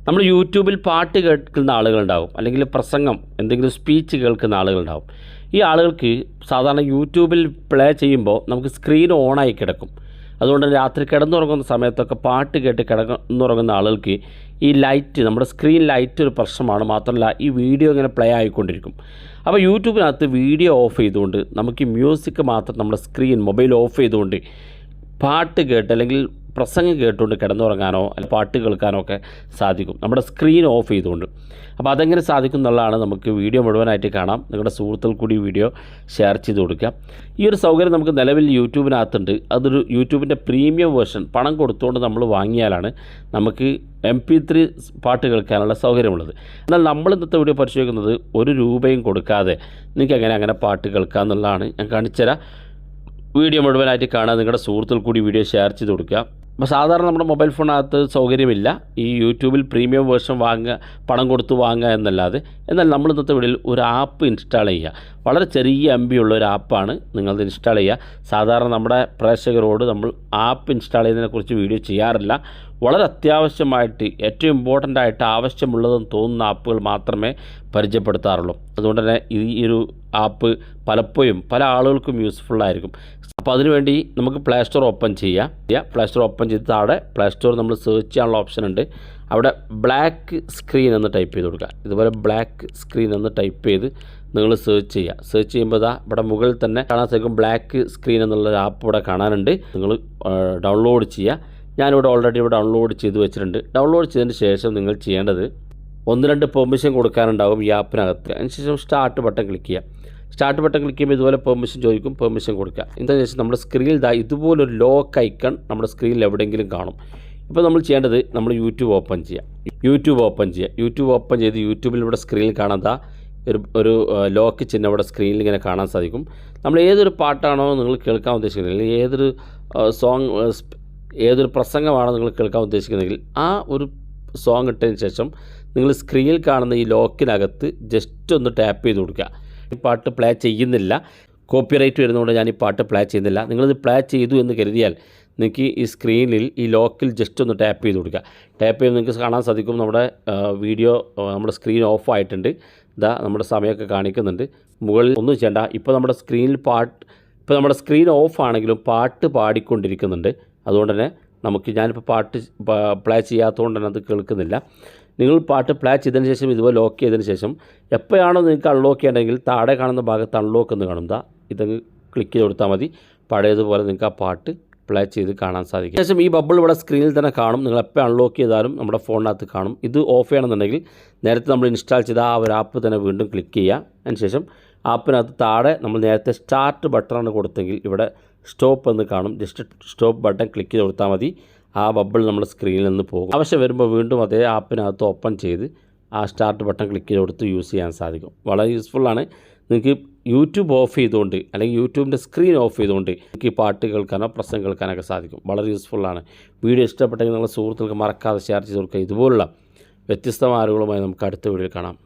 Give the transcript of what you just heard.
നമ്മൾ യൂട്യൂബിൽ പാട്ട് കേൾക്കുന്ന ആളുകളുണ്ടാവും, അല്ലെങ്കിൽ പ്രസംഗം എന്തെങ്കിലും സ്പീച്ച് കേൾക്കുന്ന ആളുകളുണ്ടാവും. ഈ ആളുകൾക്ക് സാധാരണ യൂട്യൂബിൽ പ്ലേ ചെയ്യുമ്പോൾ നമുക്ക് സ്ക്രീൻ ഓണായി കിടക്കും. അതുകൊണ്ട് രാത്രി കിടന്നുറങ്ങുന്ന സമയത്തൊക്കെ പാട്ട് കേട്ട് കിടന്നുറങ്ങുന്ന ആളുകൾക്ക് ഈ ലൈറ്റ്, നമ്മുടെ സ്ക്രീൻ ലൈറ്റ് ഒരു പ്രശ്നമാണ്. മാത്രമല്ല ഈ വീഡിയോ ഇങ്ങനെ പ്ലേ ആയിക്കൊണ്ടിരിക്കും. അപ്പോൾ യൂട്യൂബിനകത്ത് വീഡിയോ ഓഫ് ചെയ്തുകൊണ്ട് നമുക്ക് ഈ മ്യൂസിക് മാത്രം നമ്മുടെ സ്ക്രീൻ മൊബൈൽ ഓഫ് ചെയ്തുകൊണ്ട് പാട്ട് കേട്ട് അല്ലെങ്കിൽ പ്രസംഗം കേട്ടുകൊണ്ട് കിടന്നുറങ്ങാനോ അല്ലെങ്കിൽ പാട്ട് കേൾക്കാനോ ഒക്കെ സാധിക്കും, നമ്മുടെ സ്ക്രീൻ ഓഫ് ചെയ്തുകൊണ്ട്. അപ്പോൾ അതെങ്ങനെ സാധിക്കും എന്നുള്ളതാണ്. നമുക്ക് വീഡിയോ മുഴുവനായിട്ട് കാണാം. നിങ്ങളുടെ സുഹൃത്തുക്കൾ കൂടി വീഡിയോ ഷെയർ ചെയ്ത് കൊടുക്കുക. ഈ ഒരു സൗകര്യം നമുക്ക് നിലവിൽ യൂട്യൂബിനകത്തുണ്ട്. അതൊരു യൂട്യൂബിൻ്റെ പ്രീമിയം വേർഷൻ പണം കൊടുത്തുകൊണ്ട് നമ്മൾ വാങ്ങിയാലാണ് നമുക്ക് MP3 പാട്ട് കേൾക്കാനുള്ള സൗകര്യമുള്ളത്. എന്നാൽ നമ്മൾ ഇന്നത്തെ വീഡിയോ പരിശോധിക്കുന്നത് 1 രൂപയും കൊടുക്കാതെ നിങ്ങൾക്ക് അങ്ങനെ പാട്ട് കേൾക്കുക എന്നുള്ളതാണ്. ഞാൻ കാണിച്ചുതരാം. വീഡിയോ മുഴുവനായിട്ട് കാണാൻ നിങ്ങളുടെ സുഹൃത്തുക്കൾ കൂടി വീഡിയോ ഷെയർ ചെയ്ത് കൊടുക്കുക. അപ്പോൾ സാധാരണ നമ്മുടെ മൊബൈൽ ഫോണിനകത്ത് സൗകര്യമില്ല ഈ യൂട്യൂബിൽ പ്രീമിയം വേർഷൻ വാങ്ങുക, പണം കൊടുത്ത് വാങ്ങുക എന്നല്ലാതെ. എന്നാൽ നമ്മൾ ഇന്നത്തെ വീഡിയോയിൽ ഒരു ആപ്പ് ഇൻസ്റ്റാൾ ചെയ്യുക. വളരെ ചെറിയ MB ഉള്ള ഒരു ആപ്പാണ് നിങ്ങളത് ഇൻസ്റ്റാൾ ചെയ്യുക. സാധാരണ നമ്മുടെ പ്രേക്ഷകരോട് നമ്മൾ ആപ്പ് ഇൻസ്റ്റാൾ ചെയ്യുന്നതിനെക്കുറിച്ച് വീഡിയോ ചെയ്യാറില്ല. വളരെ അത്യാവശ്യമായിട്ട് ഏറ്റവും ഇമ്പോർട്ടൻ്റ് ആയിട്ട് ആവശ്യമുള്ളതെന്ന് തോന്നുന്ന ആപ്പുകൾ മാത്രമേ പരിചയപ്പെടുത്താറുള്ളൂ. അതുകൊണ്ട് തന്നെ ഈ ഒരു ആപ്പ് പലപ്പോഴും പല ആളുകൾക്കും യൂസ്ഫുള്ളായിരിക്കും. അപ്പോൾ അതിനുവേണ്ടി നമുക്ക് പ്ലേ സ്റ്റോർ ഓപ്പൺ ചെയ്യുക. പ്ലേ സ്റ്റോർ ഓപ്പൺ ചെയ്ത് താഴെ പ്ലേ സ്റ്റോർ നമ്മൾ സെർച്ച് ചെയ്യാനുള്ള ഓപ്ഷൻ ഉണ്ട്. അവിടെ ബ്ലാക്ക് സ്ക്രീൻ എന്ന് ടൈപ്പ് ചെയ്ത് കൊടുക്കുക. ഇതുപോലെ ബ്ലാക്ക് സ്ക്രീൻ എന്ന് ടൈപ്പ് ചെയ്ത് നിങ്ങൾ സെർച്ച് ചെയ്യുക. സെർച്ച് ചെയ്യുമ്പോൾ ഇവിടെ മുകളിൽ തന്നെ കാണാൻ സാധിക്കും ബ്ലാക്ക് സ്ക്രീൻ എന്നുള്ളൊരു ആപ്പ് ഇവിടെ കാണാനുണ്ട്. നിങ്ങൾ ഡൗൺലോഡ് ചെയ്യുക. ഞാനിവിടെ ഓൾറെഡി ഡൗൺലോഡ് ചെയ്ത് വെച്ചിട്ടുണ്ട്. ഡൗൺലോഡ് ചെയ്തതിന് ശേഷം നിങ്ങൾ ചെയ്യേണ്ടത് 1-2 പെർമിഷൻ കൊടുക്കാനുണ്ടാകും ഈ ആപ്പിനകത്ത്. അതിനുശേഷം സ്റ്റാർട്ട് ബട്ടൺ ക്ലിക്ക് ചെയ്യുക. സ്റ്റാർട്ട് ബട്ടൺ ക്ലിക്ക് ചെയ്യുമ്പോൾ ഇതുപോലെ പെർമിഷൻ ചോദിക്കും, പെർമിഷൻ കൊടുക്കുക. ഇതിന് ശേഷം നമ്മുടെ സ്ക്രീനിൽ ഇതുപോലൊരു ലോക്ക് ഐക്കൺ നമ്മുടെ സ്ക്രീനിൽ എവിടെയെങ്കിലും കാണും. ഇപ്പോൾ നമ്മൾ ചെയ്യേണ്ടത് നമ്മൾ യൂട്യൂബ് ഓപ്പൺ ചെയ്യുക. യൂട്യൂബ് ഓപ്പൺ ചെയ്ത് യൂട്യൂബിൽ ഇവിടെ സ്ക്രീനിൽ കാണാത്ത ഒരു ലോക്ക് ചിഹ്നം ഇവിടെ സ്ക്രീനിൽ ഇങ്ങനെ കാണാൻ സാധിക്കും. നമ്മൾ ഏതൊരു പാട്ടാണോ നിങ്ങൾ കേൾക്കാൻ ഉദ്ദേശിക്കുന്നത്, അല്ലെങ്കിൽ ഏതൊരു പ്രസംഗമാണോ നിങ്ങൾ കേൾക്കാൻ ഉദ്ദേശിക്കുന്നതെങ്കിൽ ആ ഒരു സോങ് ഇട്ടതിന് ശേഷം നിങ്ങൾ സ്ക്രീനിൽ കാണുന്ന ഈ ലോക്കിനകത്ത് ജസ്റ്റ് ഒന്ന് ടാപ്പ് ചെയ്ത് കൊടുക്കുക. ഈ പാട്ട് പ്ലേ ചെയ്യുന്നില്ല, കോപ്പിറൈറ്റ് വരുന്നതുകൊണ്ട് ഞാൻ ഈ പാട്ട് പ്ലേ ചെയ്യുന്നില്ല. നിങ്ങളിത് പ്ലേ ചെയ്തു എന്ന് കരുതിയാൽ നിങ്ങൾക്ക് ഈ സ്ക്രീനിൽ ഈ ലോക്കിൽ ജസ്റ്റ് ഒന്ന് ടാപ്പ് ചെയ്ത് കൊടുക്കുക. ടാപ്പ് ചെയ്യുമ്പോൾ നിങ്ങൾക്ക് കാണാൻ സാധിക്കും നമ്മുടെ വീഡിയോ, നമ്മുടെ സ്ക്രീൻ ഓഫ് ആയിട്ടുണ്ട്. നമ്മുടെ സമയമൊക്കെ കാണിക്കുന്നുണ്ട്. മുകളിൽ ഒന്നും ചെയ്യേണ്ട. ഇപ്പോൾ നമ്മുടെ സ്ക്രീൻ ഓഫ് ആണെങ്കിലും പാട്ട് പാടിക്കൊണ്ടിരിക്കുന്നുണ്ട്. അതുകൊണ്ട് തന്നെ ഞാനിപ്പോൾ പാട്ട് പ്ലേ ചെയ്യാത്തതുകൊണ്ട് തന്നെ അത് കേൾക്കുന്നില്ല. നിങ്ങൾ പാട്ട് പ്ലേ ചെയ്തതിന് ശേഷം ഇതുപോലെ ലോക്ക് ചെയ്തതിന് ശേഷം എപ്പോഴാണോ നിങ്ങൾക്ക് അൺലോക്ക് ചെയ്യണമെങ്കിൽ താഴെ കാണുന്ന ഭാഗത്ത് അൺലോക്ക് എന്ന് കാണും. ഇതങ്ങ് ക്ലിക്ക് ചെയ്ത് കൊടുത്താൽ മതി. പഴയതുപോലെ നിങ്ങൾക്ക് ആ പാട്ട് പ്ലേ ചെയ്ത് കാണാൻ സാധിക്കും. ശേഷം ഈ ബബിൾ ഇവിടെ സ്ക്രീനിൽ തന്നെ കാണും. നിങ്ങൾ എപ്പോൾ അൺലോക്ക് ചെയ്താലും നമ്മുടെ ഫോണിനകത്ത് കാണും. ഇത് ഓഫ് ചെയ്യണമെന്നുണ്ടെങ്കിൽ നേരത്തെ നമ്മൾ ഇൻസ്റ്റാൾ ചെയ്ത ആ ഒരു ആപ്പ് തന്നെ വീണ്ടും ക്ലിക്ക് ചെയ്യുക. അതിനുശേഷം ആപ്പിനകത്ത് താഴെ നമ്മൾ നേരത്തെ സ്റ്റാർട്ട് ബട്ടണാണ് കൊടുത്തെങ്കിൽ ഇവിടെ സ്റ്റോപ്പ് എന്ന് കാണും. ജസ്റ്റ് സ്റ്റോപ്പ് ബട്ടൺ ക്ലിക്ക് ചെയ്ത് കൊടുത്താൽ മതി. ആ ബബിൾ നമ്മുടെ സ്ക്രീനിൽ നിന്ന് പോകും. ആവശ്യം വരുമ്പോൾ വീണ്ടും അതേ ആപ്പിനകത്ത് ഓപ്പൺ ചെയ്ത് ആ സ്റ്റാർട്ട് ബട്ടൺ ക്ലിക്ക് ചെയ്ത് കൊടുത്ത് യൂസ് ചെയ്യാൻ സാധിക്കും. വളരെ യൂസ്ഫുള്ളാണ്. നിങ്ങൾക്ക് യൂട്യൂബ് ഓഫ് ചെയ്തുകൊണ്ട് അല്ലെങ്കിൽ യൂട്യൂബിൻ്റെ സ്ക്രീൻ ഓഫ് ചെയ്തുകൊണ്ട് നിങ്ങൾക്ക് പാട്ട് കേൾക്കാനോ പ്രസംഗം കേൾക്കാനൊക്കെ സാധിക്കും. വളരെ യൂസ്ഫുള്ളാണ്. വീഡിയോ ഇഷ്ടപ്പെട്ടെങ്കിൽ നിങ്ങളുടെ സുഹൃത്തുക്കൾക്ക് മറക്കാതെ ഷെയർ ചെയ്ത് കൊടുക്കുക. ഇതുപോലുള്ള വ്യത്യസ്തമായ അറിവുകളുമായി നമുക്ക് അടുത്ത വീഡിയോയിൽ കാണാം.